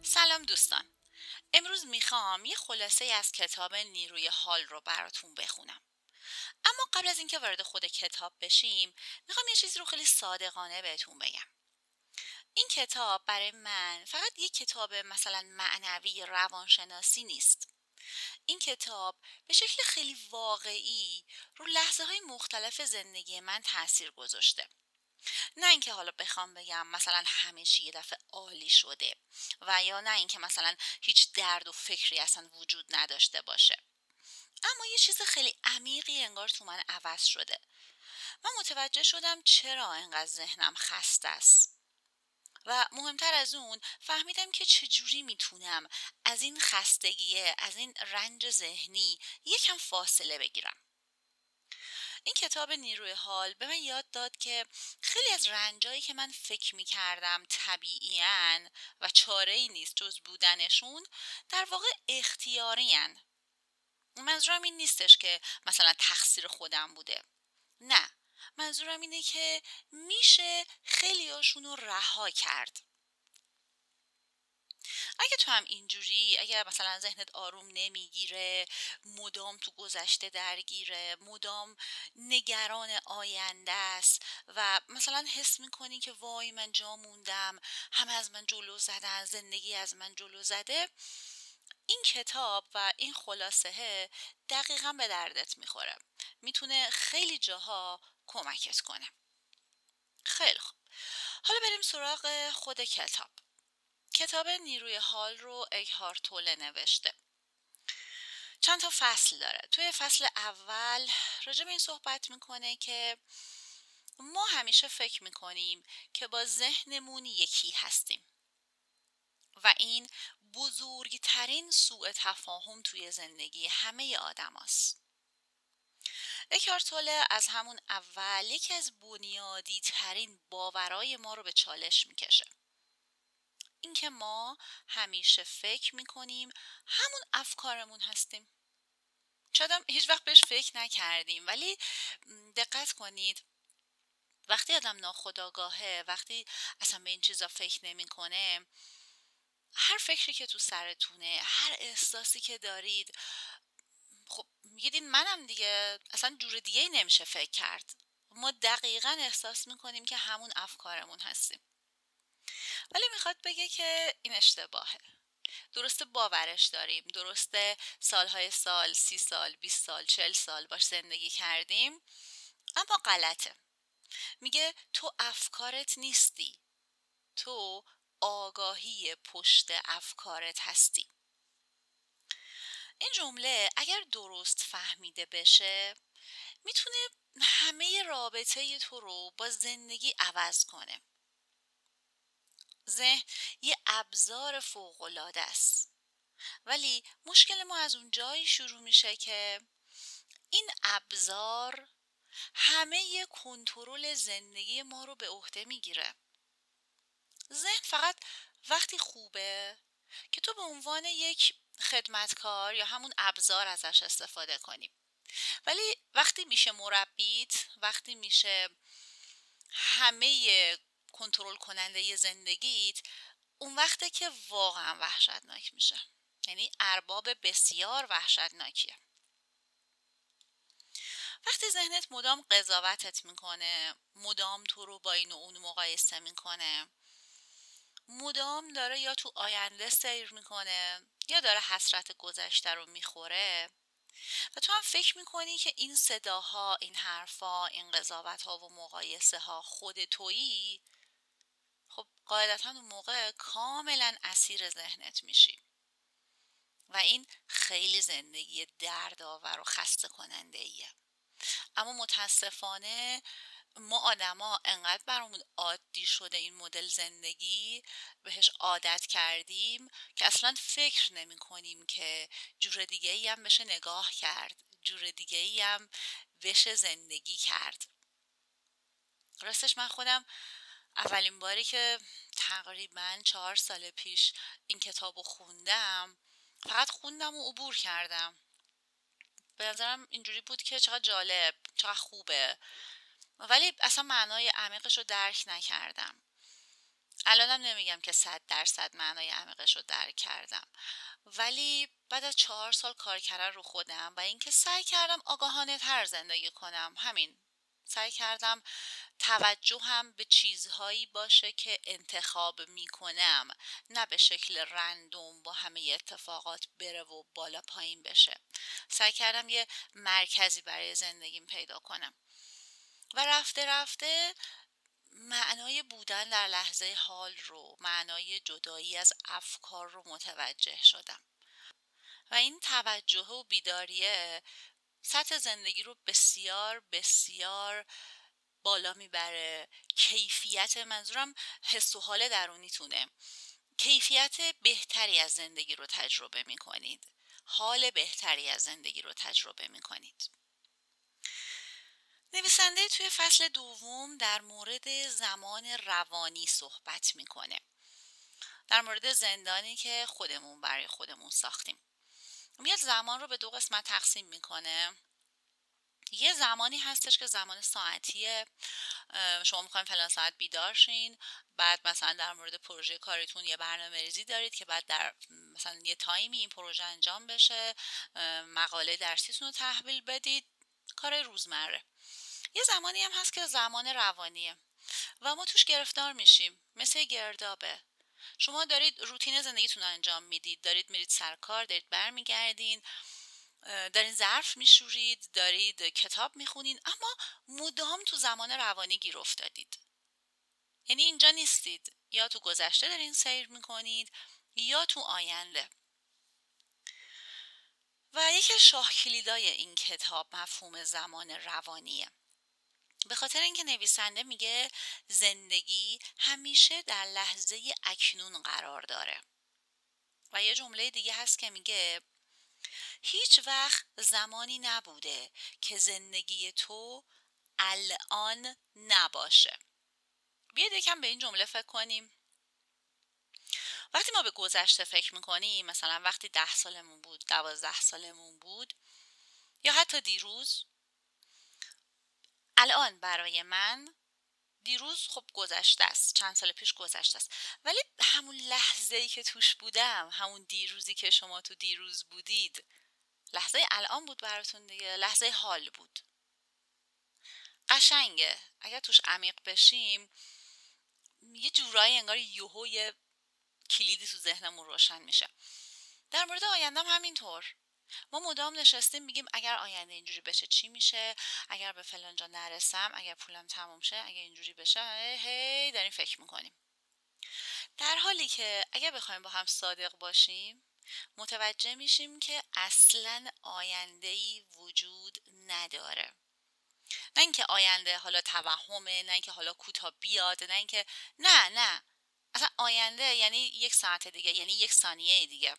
سلام دوستان. امروز میخوام یه خلاصه از کتاب نیروی حال رو براتون بخونم. اما قبل از اینکه وارد خود کتاب بشیم، میخوام یه چیزی رو خیلی صادقانه بهتون بگم. این کتاب برای من فقط یه کتاب مثلا معنوی روانشناسی نیست. این کتاب به شکل خیلی واقعی رو لحظه های مختلف زندگی من تاثیر گذاشته. نه اینکه حالا بخوام بگم مثلا همه چی یه دفعه عالی شده و یا نه اینکه مثلا هیچ درد و فکری اصلا وجود نداشته باشه، اما یه چیز خیلی عمیقی انگار تو من عوض شده. من متوجه شدم چرا انقدر ذهنم خسته است و مهمتر از اون فهمیدم که چجوری میتونم از این خستگیه، از این رنج ذهنی یکم فاصله بگیرم. این کتاب نیروی حال به من یاد داد که خیلی از رنجایی که من فکر می کردم طبیعیان و چاره ای نیست جز بودنشون، در واقع اختیاریان. منظورم این نیستش که مثلا تقصیر خودم بوده. نه، منظورم اینه که میشه خیلی هاشون رو رها کرد. اگه تو هم اینجوری، اگه مثلا ذهنت آروم نمیگیره، مدام تو گذشته درگیره، مدام نگران آینده است و مثلا حس میکنی که وای من جا موندم، همه از من جلو زدن، زندگی از من جلو زده، این کتاب و این خلاصه دقیقا به دردت میخوره. میتونه خیلی جاها کمکت کنه. خیلی خوب، حالا بریم سراغ خود کتاب. کتاب نیروی حال رو اکهارت توله نوشته. چند تا فصل داره. توی فصل اول راجع به این صحبت میکنه که ما همیشه فکر میکنیم که با ذهنمون یکی هستیم و این بزرگترین سوء تفاهم توی زندگی همه آدم هست. اکهارت توله از همون اول یکی از بنیادی ترین باورای ما رو به چالش میکشه. اینکه ما همیشه فکر میکنیم همون افکارمون هستیم. شاید هم هیچ وقت بهش فکر نکردیم، ولی دقت کنید وقتی آدم ناخودآگاهه، وقتی اصلا به این چیزا فکر نمیکنه، هر فکری که تو سرتونه، هر احساسی که دارید، خب میگید منم دیگه، اصلا جور دیگه ای نمیشه فکر کرد. ما دقیقا احساس میکنیم که همون افکارمون هستیم. ولی میخواد بگه که این اشتباهه. درسته باورش داریم، درسته سالهای سال، 30 سال، 20 سال، 40 سال باش زندگی کردیم، اما غلطه. میگه تو افکارت نیستی، تو آگاهی پشت افکارت هستی. این جمله اگر درست فهمیده بشه میتونه همه رابطه تو رو با زندگی عوض کنه. ذهن یه ابزار فوق‌العاده است، ولی مشکل ما از اون جایی شروع میشه که این ابزار همه کنترل زندگی ما رو به عهده میگیره. ذهن فقط وقتی خوبه که تو به عنوان یک خدمتکار یا همون ابزار ازش استفاده کنی. ولی وقتی میشه مربیت، وقتی میشه همه کنترل کننده زندگیت، اون وقته که واقعا وحشتناک میشه. یعنی ارباب بسیار وحشتناکیه. وقتی ذهنت مدام قضاوتت میکنه، مدام تو رو با این و اون مقایسه میکنه، مدام داره یا تو آینده سیر میکنه یا داره حسرت گذشته رو میخوره و تو هم فکر میکنی که این صداها، این حرفا، این قضاوت ها و مقایسه ها خود تویی، خب قاعدتا اون موقع کاملا اسیر ذهنت میشی و این خیلی زندگی دردآور و خسته کننده ایه. اما متاسفانه ما آدما انقدر برامون عادی شده این مدل زندگی، بهش عادت کردیم که اصلا فکر نمی کنیم که جور دیگه ای هم بشه نگاه کرد، جور دیگه ای هم بشه زندگی کرد. راستش من خودم اولین باری که تقریبا 4 سال پیش این کتاب رو خوندم، فقط خوندم و عبور کردم. به نظرم اینجوری بود که چقدر جالب، چقدر خوبه، ولی اصلا معنای عمیقش رو درک نکردم. الانم نمیگم که 100% معنای عمیقش رو درک کردم، ولی بعد از 4 سال کار کردن رو خودم و اینکه سعی کردم آگاهانه تر زندگی کنم، همین سعی کردم توجهم به چیزهایی باشه که انتخاب میکنم، نه به شکل رندوم با همه اتفاقات بره و بالا پایین بشه. سعی کردم یه مرکزی برای زندگیم پیدا کنم و رفته رفته معنای بودن در لحظه حال رو، معنای جدایی از افکار رو متوجه شدم و این توجه و بیداریه سطح زندگی رو بسیار بسیار بالا میبره. کیفیت، منظورم حس و حال درونیتونه، کیفیت بهتری از زندگی رو تجربه میکنید، حال بهتری از زندگی رو تجربه میکنید. نویسنده توی فصل دوم در مورد زمان روانی صحبت میکنه، در مورد زندانی که خودمون برای خودمون ساختیم. میاد زمان رو به 2 قسمت تقسیم میکنه. یه زمانی هستش که زمان ساعتیه، شما میخواین فلان ساعت بیدار شین، بعد مثلا در مورد پروژه کاریتون یه برنامه ریزی دارید که بعد در مثلا یه تایمی این پروژه انجام بشه، مقاله درسیتون رو تحویل بدید، کار روزمره. یه زمانی هم هست که زمان روانیه و ما توش گرفتار میشیم، مثل گردابه. شما دارید روتین زندگیتون رو انجام میدید، دارید میرید سر کار، دارید برمیگردین، دارین ظرف میشورید، دارید کتاب میخونین، اما مدام تو زمان روانی گیر افتادید. یعنی اینجا نیستید، یا تو گذشته دارین سیر میکنید یا تو آینده. و یکی از شاه کلیدای این کتاب مفهوم زمان روانیه، به خاطر اینکه نویسنده میگه زندگی همیشه در لحظه اکنون قرار داره. و یه جمله دیگه هست که میگه هیچ وقت زمانی نبوده که زندگی تو الان نباشه. بیاید یکم به این جمله فکر کنیم. وقتی ما به گذشته فکر میکنیم، مثلا وقتی 10 سالمون بود، 12 سالمون بود، یا حتی دیروز، الان برای من دیروز خب گذشته است، چند سال پیش گذشته است، ولی همون لحظه ای که توش بودم، همون دیروزی که شما تو دیروز بودید، لحظه الان بود براتون دیگه، لحظه حال بود. قشنگه اگر توش عمیق بشیم، یه جورایی انگار یه کلیدی تو ذهنمون روشن میشه. در مورد آیندهم همینطور، ما مدام نشستیم میگیم اگر آینده اینجوری بشه چی میشه، اگر به فلان جا نرسم، اگر پولم تموم شه، اگر اینجوری بشه، هی داریم فکر میکنیم. در حالی که اگر بخوایم با هم صادق باشیم، متوجه میشیم که اصلاً آینده‌ای وجود نداره. نه اینکه آینده حالا توهمه، نه اینکه حالا کوتاه بیاد، نه اینکه نه اصلا آینده یعنی 1 ساعت دیگه، یعنی 1 ثانیه دیگه.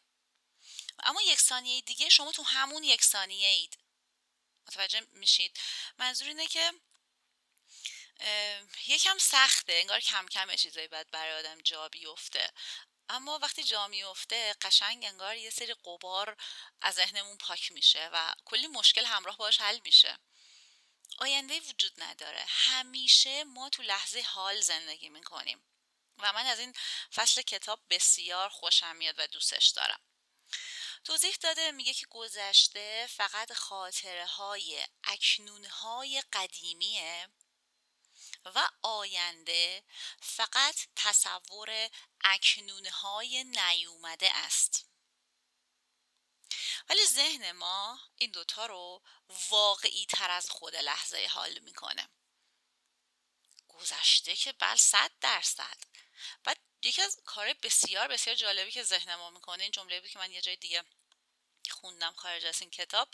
اما 1 ثانیه دیگه شما تو همون 1 ثانیه اید. متوجه میشید؟ منظور اینه که یکم سخته، انگار کم کم چیزایی باید برای آدم جا بیفته، اما وقتی جا میفته قشنگ انگار یه سری غبار از ذهنمون پاک میشه و کلی مشکل همراه باش حل میشه. آینده وجود نداره، همیشه ما تو لحظه حال زندگی میکنیم و من از این فصل کتاب بسیار خوشم میاد و دوستش دارم. توضیح داده، میگه که گذشته فقط خاطره های اکنون های قدیمیه و آینده فقط تصور اکنون های نیومده است. ولی ذهن ما این دوتا رو واقعی تر از خود لحظه حال میکنه. گذشته که 100%. بعد یکی از کار بسیار بسیار جالبی که ذهن ما میکنه، این جمله بود که من یه جای دیگه خوندم خارج از این کتاب،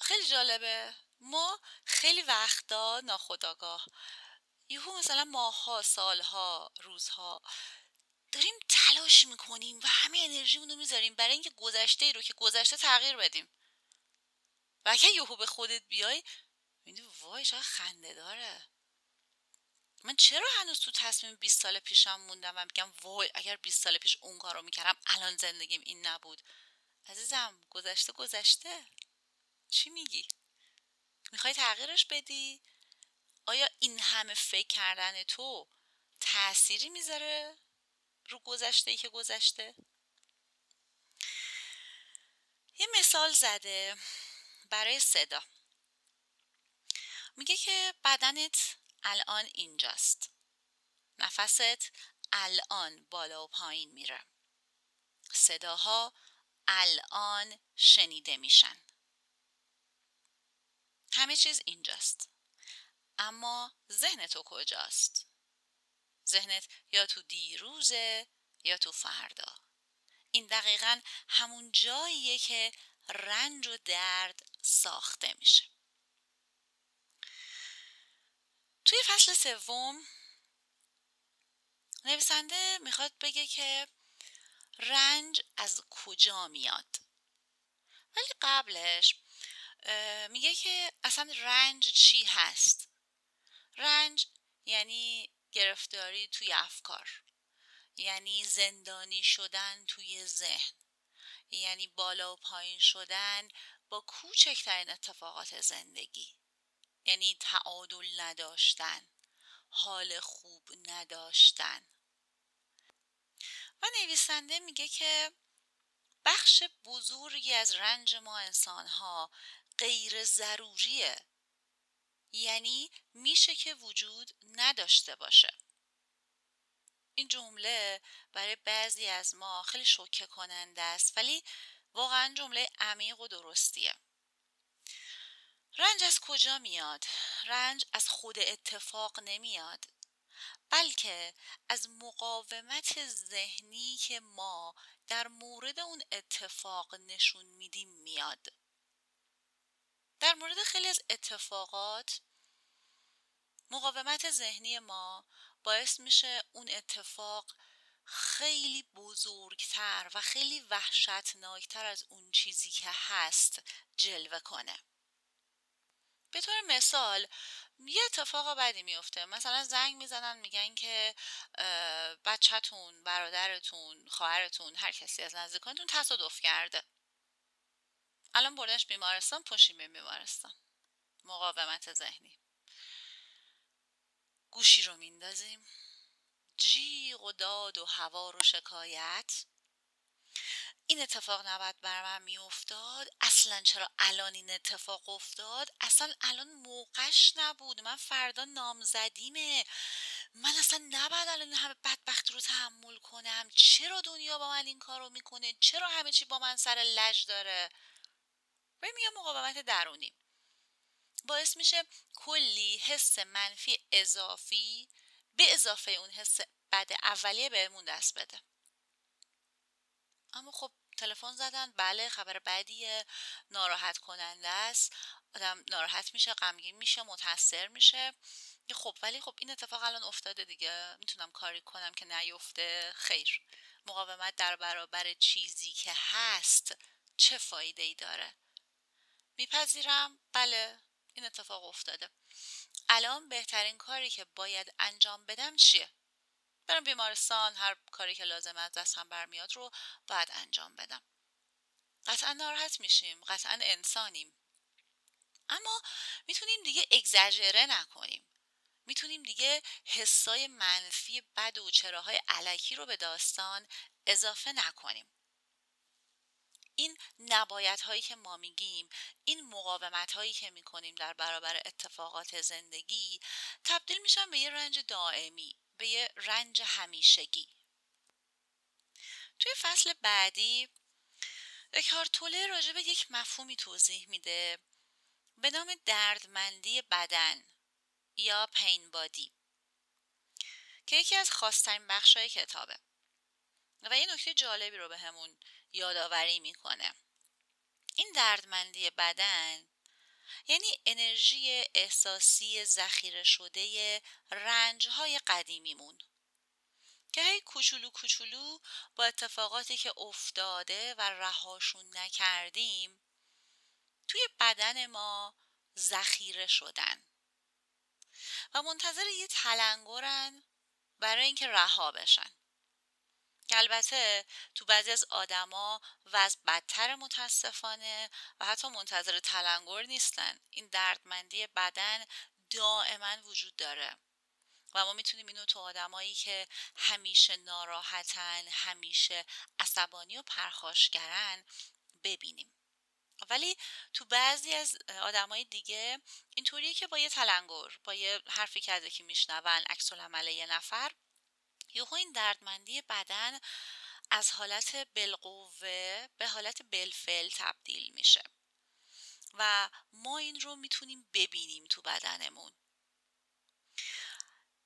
خیلی جالبه. ما خیلی وقتا ناخودآگاه یهو مثلا ماهها، سالها، روزها داریم تلاش میکنیم و همه انرژیمون رو میذاریم برای اینکه گذشته ای رو که گذشته تغییر بدیم. و اگه یهو به خودت بیای میگی وای چقدر خنده داره، من چرا هنوز تو تصمیم 20 سال پیشم موندم و میگم وای اگر 20 سال پیش اون کارو میکردم الان زندگیم این نبود. عزیزم گذشته گذشته، چی میگی؟ میخوای تغییرش بدی؟ آیا این همه فکر کردن تو تأثیری میذاره رو گذشته‌ای که گذشته؟ یه مثال زده برای صدا. میگه که بدنت الان اینجاست، نفست الان بالا و پایین میره، صداها الان شنیده میشن، همه چیز اینجاست. اما ذهن تو کجاست؟ ذهنت یا تو دیروزه یا تو فردا. این دقیقاً همون جاییه که رنج و درد ساخته میشه. توی فصل سوم نویسنده میخواد بگه که رنج از کجا میاد، ولی قبلش میگه که اصلا رنج چی هست. رنج یعنی گرفتاری توی افکار، یعنی زندانی شدن توی ذهن، یعنی بالا و پایین شدن با کوچکترین اتفاقات زندگی، یعنی تعادل نداشتن، حال خوب نداشتن. و نویسنده میگه که بخش بزرگی از رنج ما انسان‌ها غیر ضروریه، یعنی میشه که وجود نداشته باشه. این جمله برای بعضی از ما خیلی شوکه کننده است، ولی واقعا جمله عمیق و درستیه. رنج از کجا میاد؟ رنج از خود اتفاق نمیاد، بلکه از مقاومت ذهنی که ما در مورد اون اتفاق نشون میدیم میاد. در مورد خیلی از اتفاقات مقاومت ذهنی ما باعث میشه اون اتفاق خیلی بزرگتر و خیلی وحشتناکتر از اون چیزی که هست جلوه کنه. به طور مثال یه اتفاق بدی میفته، مثلا زنگ میزنن میگن که بچه‌تون، برادرتون، خواهرتون، هر کسی از نزدیکانتون تصادف کرده، الان بردنش بیمارستان، پاشیم بریم بیمارستان. مقاومت ذهنی. گوشی رو میندازیم، جیغ و داد و هوا رو شکایت. این اتفاق نباید بر من میافتاد، اصلا چرا الان این اتفاق افتاد، اصلا الان موقعش نبود، من فردا نامزدیمه، من اصلا نباید الان همه بدبختی رو تحمل کنم، چرا دنیا با من این کار رو میکنه، چرا همه چی با من سر لج داره. و میگم مقاومت درونی باعث میشه کلی حس منفی اضافی به اضافه اون حس بد اولیه بهمون دست بده. اما خب تلفن زدن، بله خبر بدیه، ناراحت کننده است، آدم ناراحت میشه، غمگین میشه، متاثر میشه. خب ولی خب این اتفاق الان افتاده دیگه، میتونم کاری کنم که نیفته؟ خیر. مقاومت در برابر چیزی که هست چه فایده ای داره؟ میپذیرم بله این اتفاق افتاده، الان بهترین کاری که باید انجام بدم چیه؟ برم بیمارستان، هر کاری که لازم از دستم برمیاد رو باید انجام بدم. قطعا ناراحت میشیم، قطعا انسانیم، اما میتونیم دیگه اگزاجره نکنیم، میتونیم دیگه حسای منفی بد و چراهای علکی رو به داستان اضافه نکنیم. این نباید هایی که ما میگیم، این مقاومت هایی که میکنیم در برابر اتفاقات زندگی، تبدیل میشن به یه رنج دائمی، به یه رنج همیشگی. توی فصل بعدی اکهارت توله راجع به یک مفهومی توضیح میده به نام دردمندی بدن یا پین بادی که یکی از خاص‌ترین بخشای کتابه و یه نکته جالبی رو به همون یادآوری میکنه. این دردمندی بدن یعنی انرژی احساسی ذخیره شده رنج‌های قدیمیمون که هی کوچولو کوچولو با اتفاقاتی که افتاده و رهاشون نکردیم توی بدن ما ذخیره شدن و منتظر یه تلنگرن برای اینکه رها بشن، که البته تو بعضی از آدما وضع بدتر متاسفانه و حتی منتظر تلنگر نیستن. این دردمندی بدن دائما وجود داره و ما میتونیم اینو تو آدمایی که همیشه ناراحتن، همیشه عصبانی و پرخاشگرن ببینیم. ولی تو بعضی از آدمای دیگه اینطوریه که با یه تلنگر، با یه حرفی که از یکی میشنون، عکس العمل یه نفر، یهو این دردمندی بدن از حالت بالقوه به حالت بالفعل تبدیل میشه و ما این رو میتونیم ببینیم تو بدنمون.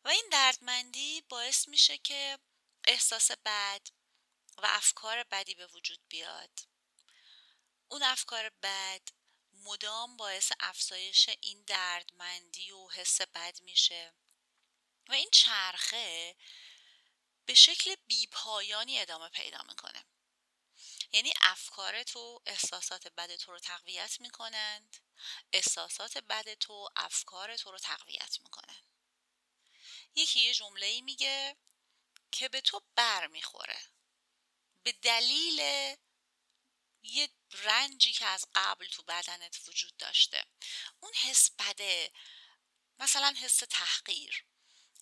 و این دردمندی باعث میشه که احساس بد و افکار بدی به وجود بیاد. اون افکار بد مدام باعث افزایش این دردمندی و حس بد میشه و این چرخه به شکل بیپایانی ادامه پیدا میکنه. یعنی افکار تو احساسات بد تو رو تقویت میکنند، احساسات بد تو افکار تو رو تقویت میکنن. یکی یه جمله‌ای میگه که به تو بر میخوره به دلیل یه رنجی که از قبل تو بدنت وجود داشته. اون حس بده، مثلا حس تحقیر،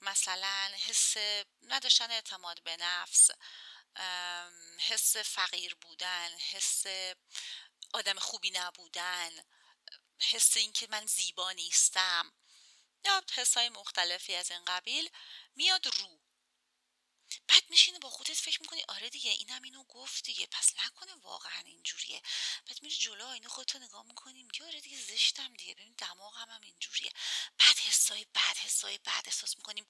مثلا حس نداشتن اعتماد به نفس، حس فقیر بودن، حس آدم خوبی نبودن، حس این که من زیبا نیستم یا حسای مختلفی از این قبیل میاد رو. بعد میشینه با خودت فکر میکنی آره دیگه اینم اینو گفت دیگه، پس نکنه واقعا اینجوریه. بعد میری جلو آینه خودتو نگاه میکنی میگی آره دیگه زشتم دیگه، ببین دماغم هم اینجوریه. بعد حسای بد احساس میکنیم.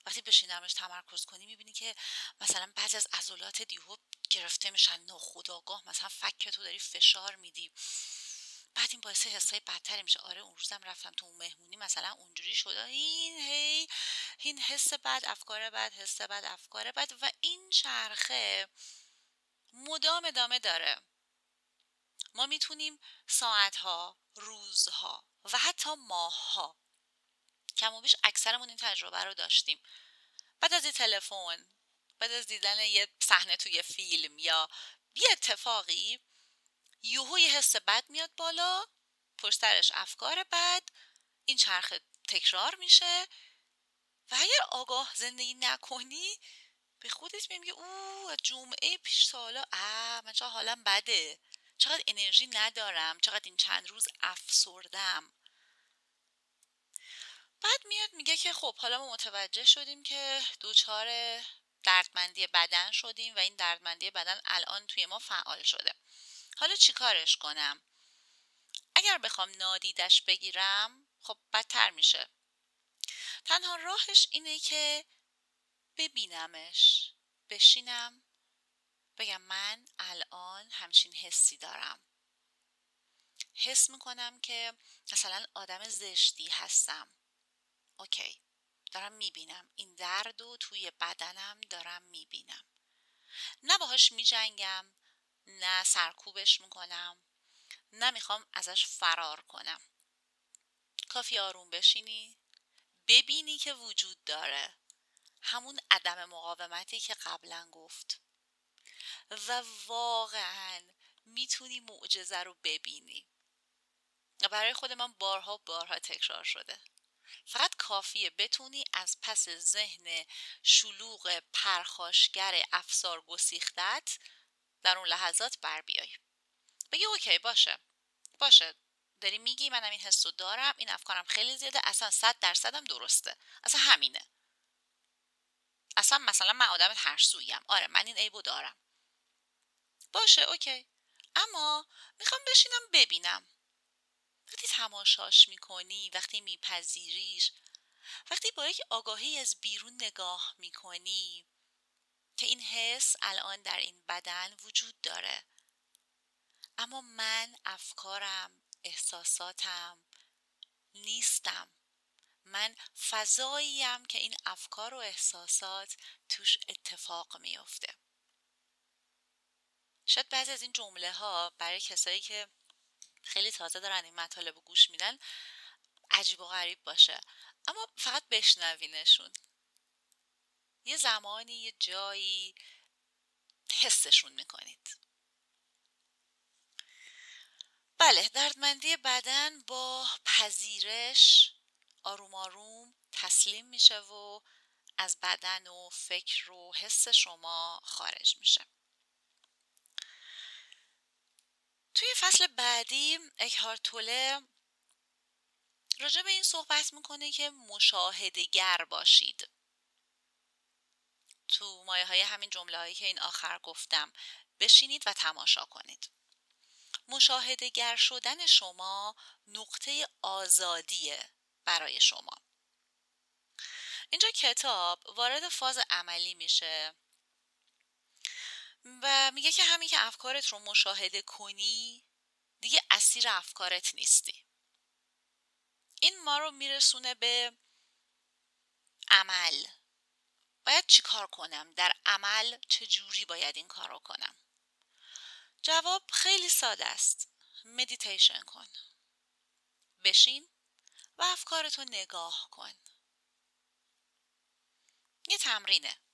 وقتی بشینمش تمرکز کنی میبینی که مثلا بعضی از عضلات دیهو گرفته میشن ناخودآگاه، مثلا فک تو داری فشار میدی. بعد این باعث حسای بدتری میشه. آره اون روزم رفتم تو اون مهمونی مثلا اونجوری شده، این حس بد افکار بد، حس بد افکار بد و این چرخه مدام ادامه داره. ما میتونیم ساعتها، روزها و حتی ماهها، کم و بیش اکثرمون این تجربه رو داشتیم، بعد از یه تلفن، بعد از دیدن یه صحنه توی فیلم یا یه اتفاقی، یهو یه حس بد میاد بالا، پشت سرش افکار بد، این چرخه تکرار میشه و اگر آگاه زندگی نکنی به خودت میگی از جمعه پیش تا حالا من چقدر حالم بده، چقدر انرژی ندارم، چقدر این چند روز افسردم. بعد میاد میگه که خب حالا ما متوجه شدیم که دوچار دردمندی بدن شدیم و این دردمندی بدن الان توی ما فعال شده. حالا چی کارش کنم؟ اگر بخوام نادیدش بگیرم خب بدتر میشه. تنها راهش اینه که ببینمش، بشینم بگم من الان همچین حسی دارم، حس میکنم که مثلا آدم زشتی هستم. اوکی، دارم میبینم این درد و توی بدنم دارم میبینم. نه باهاش میجنگم، نه سرکوبش میکنم، نه میخوام ازش فرار کنم. کافی آروم بشینی، ببینی که وجود داره، همون عدم مقاومتی که قبلا گفت، و واقعا میتونی معجزه رو ببینی. برای خود من بارها تکرار شده. فقط کافیه بتونی از پس ذهن شلوغ پرخاشگر افسار گسیختت در اون لحظات بر بیای، بگی اوکی باشه داری میگی، منم این حسو دارم، این افکارم خیلی زیاده، اصلا 100% درسته، اصلا همینه، اصلا مثلا من آدم ترسویم، آره من این عیبو دارم، باشه اوکی. اما میخوام بشینم ببینم. وقتی تماشاش میکنی، وقتی میپذیریش، وقتی با یک آگاهی از بیرون نگاه میکنی که این حس الان در این بدن وجود داره، اما من افکارم، احساساتم نیستم، من فضاییم که این افکار و احساسات توش اتفاق میفته. شاید بعضی از این جمله ها برای کسایی که خیلی تازه دارن این مطالب رو گوش میدن عجیب و غریب باشه، اما فقط بشنوینشون، یه زمانی یه جایی حسشون میکنید. بله، دردمندی بدن با پذیرش آروم آروم تسلیم میشه و از بدن و فکر و حس شما خارج میشه. توی فصل بعدی اکهارت توله راجع به این صحبت میکنه که مشاهده‌گر باشید. تو مایه های همین جمله هایی که این آخر گفتم بشینید و تماشا کنید. مشاهده‌گر شدن شما نقطه آزادیه برای شما. اینجا کتاب وارد فاز عملی میشه و میگه که همین که افکارت رو مشاهده کنی دیگه اسیر افکارت نیستی. این ما رو میرسونه به عمل. باید چی کار کنم؟ در عمل چجوری باید این کار رو کنم؟ جواب خیلی ساده است. مدیتیشن کن. بشین و افکارتو نگاه کن. یه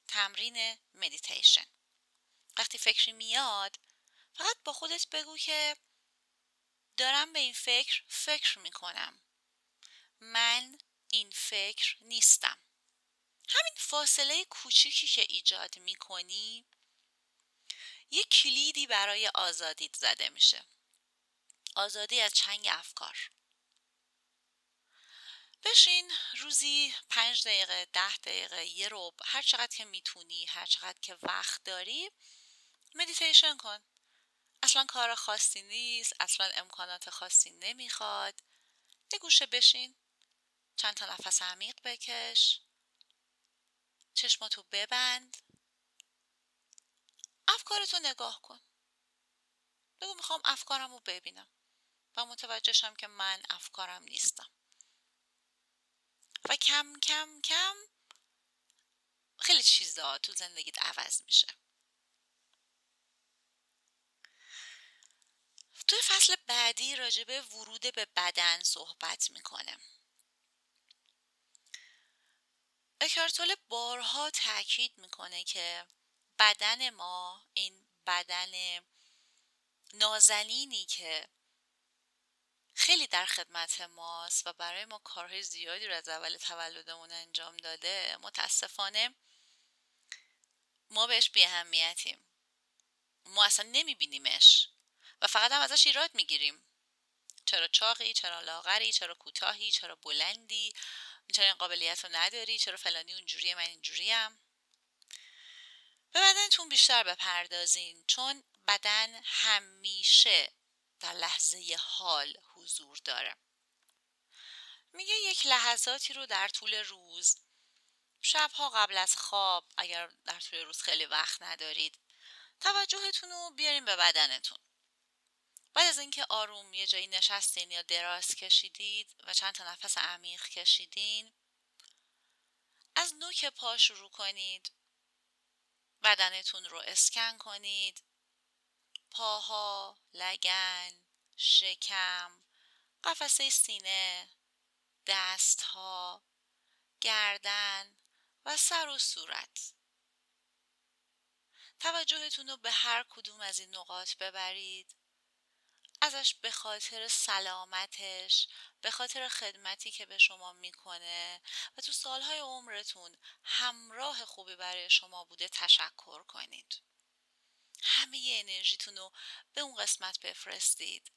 تمرین مدیتیشن. وقتی فکری میاد فقط با خودت بگو که دارم به این فکر میکنم. من این فکر نیستم. همین فاصله کوچیکی که ایجاد میکنی یه کلیدی برای آزادیت زده میشه. آزادی از چنگ افکار. بشین روزی 5 دقیقه 10 دقیقه یه ربع هر چقدر که میتونی، هر چقدر که وقت داری مدیتیشن کن. اصلا کار خاصی نیست، اصلا امکانات خاصی نمیخواد. یه گوشه بشین، چند تا نفس عمیق بکش، چشماتو ببند، افکارتو نگاه کن. بگو میخوام افکارم رو ببینم و متوجهشم که من افکارم نیستم. و کم کم کم خیلی چیزا تو زندگیت عوض میشه. توی فصل بعدی راجع به ورود به بدن صحبت میکنه. اکهارت توله بارها تاکید میکنه که بدن ما، این بدن نازنینی که خیلی در خدمت ماست و برای ما کارهای زیادی رو از اول تولدمون انجام داده، متاسفانه ما بهش بی اهمیتیم. ما اصلا نمیبینیمش و فقط هم ازش ایراد میگیریم. چرا چاقی، چرا لاغری، چرا کوتاهی، چرا بلندی، چرا این قابلیت رو نداری، چرا فلانی اونجوریه من اینجوریم. به بدنتون بیشتر بپردازین، چون بدن همیشه در لحظه حال حضور داره. میگه یک لحظاتی رو در طول روز، شبها قبل از خواب، اگر در طول روز خیلی وقت ندارید، توجهتون رو بیارین به بدنتون. بعد از اینکه آروم یه جایی نشستین یا دراز کشیدید و چند تا نفس عمیق کشیدین، از نوک پا شروع کنید. بدنتون رو اسکن کنید. پاها، لگن، شکم، قفسه سینه، دستها، گردن و سر و صورت. توجهتون رو به هر کدوم از این نقاط ببرید. ازش به خاطر سلامتش، به خاطر خدمتی که به شما میکنه و تو سالهای عمرتون همراه خوبی برای شما بوده تشکر کنید. همه انرژیتون رو به اون قسمت بفرستید.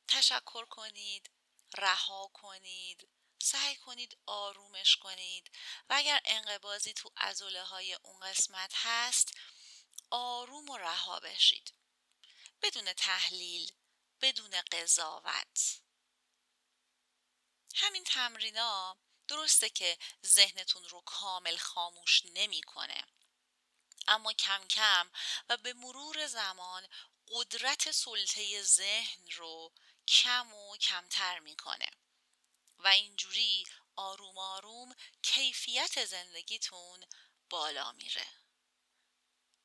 تشکر کنید، رها کنید، سعی کنید آرومش کنید و اگر انقباضی تو عضله های اون قسمت هست آروم و رها بشید. بدون تحلیل، بدون قضاوت. همین تمرینا درسته که ذهنتون رو کامل خاموش نمی‌کنه، اما کم کم و به مرور زمان قدرت سلطه ذهن رو کم و کمتر میکنه و اینجوری آروم آروم کیفیت زندگیتون بالا میره.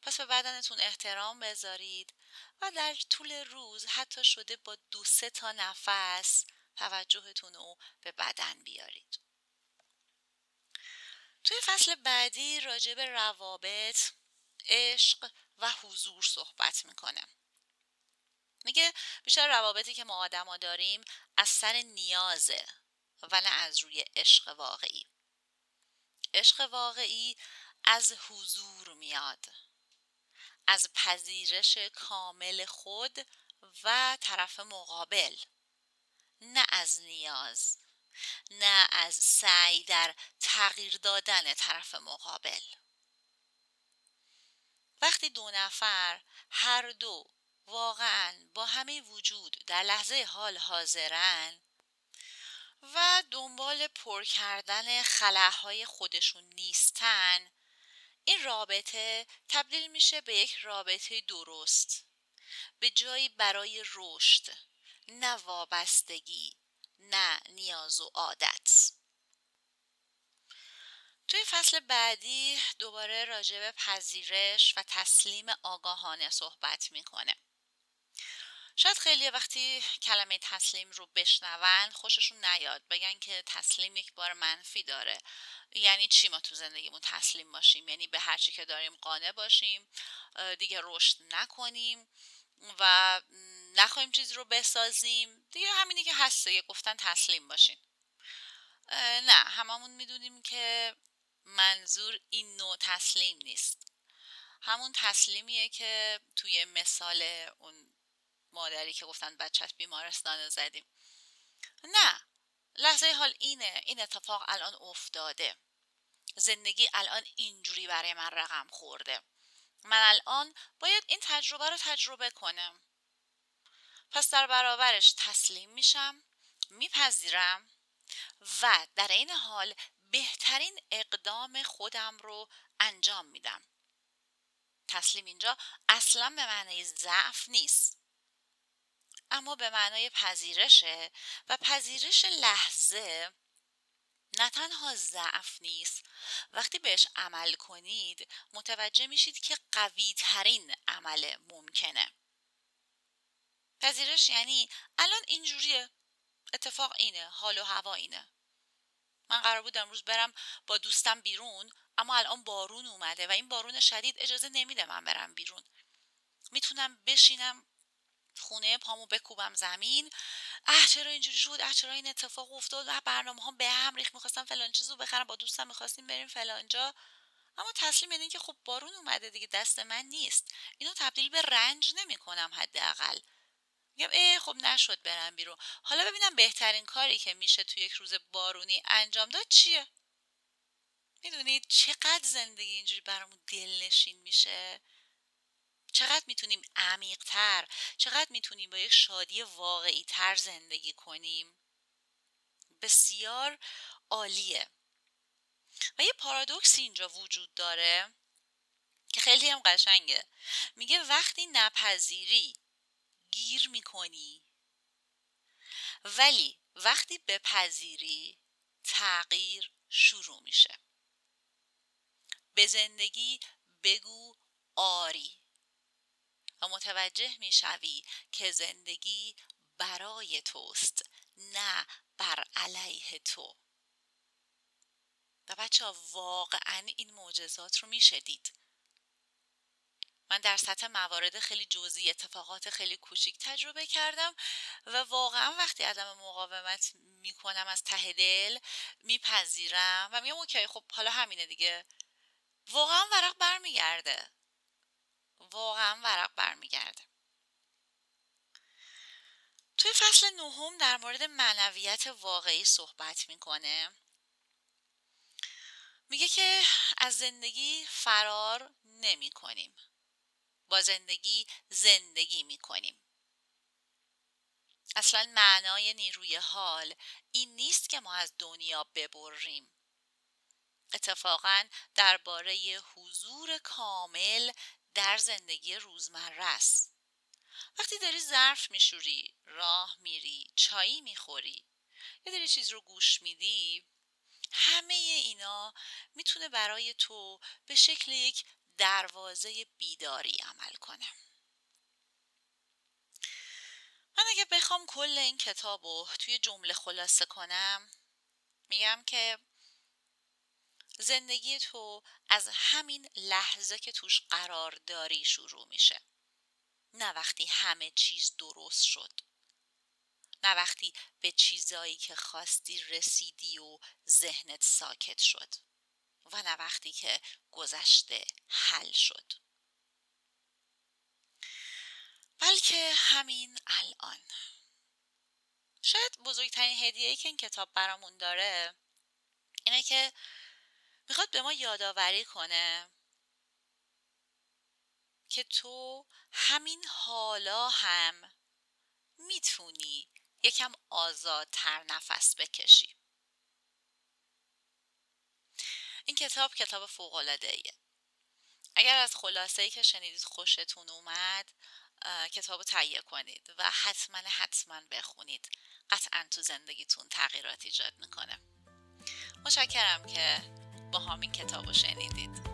پس به بدنتون احترام بذارید و در طول روز حتی شده با 2-3 تا نفس توجهتون رو به بدن بیارید. توی فصل بعدی راجع به روابط، عشق و حضور صحبت میکنه. میگه بیشتر روابطی که ما آدما داریم از سر نیازه و نه از روی عشق واقعی. عشق واقعی از حضور میاد، از پذیرش کامل خود و طرف مقابل، نه از نیاز، نه از سعی در تغییر دادن طرف مقابل. وقتی دو نفر هر دو واقعا با همه وجود در لحظه حال حاضرن و دنبال پر کردن خلاهای خودشون نیستن، این رابطه تبدیل میشه به یک رابطه درست، به جایی برای رشد، نه وابستگی، نه نیاز و عادت. توی فصل بعدی دوباره راجع به پذیرش و تسلیم آگاهانه صحبت میکنه. شاید خیلی وقتی کلمه تسلیم رو بشنون خوششون نیاد، بگن که تسلیم یک بار منفی داره. یعنی چی ما تو زندگیمون تسلیم باشیم؟ یعنی به هر چی که داریم قانع باشیم، دیگه رشد نکنیم و نخواهیم چیزی رو بسازیم، دیگه همینی که هسته، گفتن تسلیم باشیم. نه، هممون میدونیم که منظور این نوع تسلیم نیست. همون تسلیمیه که توی مثال اون مادری که گفتن بچت بیمارستان زدیم. نه، لحظه حال اینه، این اتفاق الان افتاده، زندگی الان اینجوری برای من رقم خورده، من الان باید این تجربه رو تجربه کنم. پس در برابرش تسلیم میشم، میپذیرم و در این حال بهترین اقدام خودم رو انجام میدم. تسلیم اینجا اصلا به معنی ضعف نیست، اما به معنای پذیرشه و پذیرش لحظه نه تنها ضعف نیست، وقتی بهش عمل کنید متوجه میشید که قوی ترین عمل ممکنه. پذیرش یعنی الان اینجوریه، اتفاق اینه، حال و هوا اینه. من قرار بود امروز برم با دوستم بیرون، اما الان بارون اومده و این بارون شدید اجازه نمیده من برم بیرون. میتونم بشینم خونه، پامو بکوبم زمین، چرا اینجوری شد، چرا این اتفاق افتاد، برنامه ها به هم ریخت، میخواستم فلان چیزو بخرم، با دوستم میخواستیم بریم فلان جا. اما تسلیم یعنی که خب بارون اومده دیگه، دست من نیست. اینو تبدیل به رنج نمیکنم، حداقل میگم خب نشد برم بیرون، حالا ببینم بهترین کاری که میشه توی یک روز بارونی انجام داد چیه. میدونید چقدر زندگی اینجوری برامون دلنشین میشه، چقدر میتونیم عمیق‌تر، چقدر میتونیم با یک شادی واقعی تر زندگی کنیم. بسیار عالیه. و یه پارادوکس اینجا وجود داره که خیلی هم قشنگه. میگه وقتی نپذیری گیر میکنی، ولی وقتی بپذیری تغییر شروع میشه. به زندگی بگو آری و متوجه میشوی که زندگی برای توست، نه بر علیه تو. و بچه ها واقعا این معجزات رو میشه دید. من در سطح موارد خیلی جزئی اتفاقات خیلی کوچیک تجربه کردم و واقعا وقتی عدم مقاومت میکنم از ته دل، میپذیرم و میگم اوکی، خب حالا همینه دیگه، واقعا ورق برمیگرده، واقعا ورق برمیگرده. توی فصل 9 در مورد معنویت واقعی صحبت میکنه. میگه که از زندگی فرار نمی کنیم، با زندگی زندگی می کنیم. اصلا معنای نیروی حال این نیست که ما از دنیا ببریم. اتفاقا درباره حضور کامل در زندگی روزمره است. وقتی داری ظرف میشوری، راه میری، چایی میخوری، یا داری چیز رو گوش میدی، همه اینا میتونه برای تو به شکل یک دروازه بیداری عمل کنه. من اگه بخوام کل این کتاب رو توی جمله خلاصه کنم، میگم که زندگی تو از همین لحظه که توش قرار داری شروع میشه، نه وقتی همه چیز درست شد، نه وقتی به چیزایی که خواستی رسیدی و ذهنت ساکت شد. و نه وقتی که گذشته حل شد، بلکه همین الان. شاید بزرگترین هدیه‌ای که این کتاب برامون داره اینه که میخواد به ما یادآوری کنه که تو همین حالا هم میتونی یکم آزادتر نفس بکشی. این کتاب فوق‌العاده‌ایه. اگر از خلاصه‌ای که شنیدید خوشتون اومد، کتابو تهیه کنید و حتما بخونید. قطعا تو زندگیتون تغییرات ایجاد میکنه. متشکرم که با هم این کتابو شنیدید.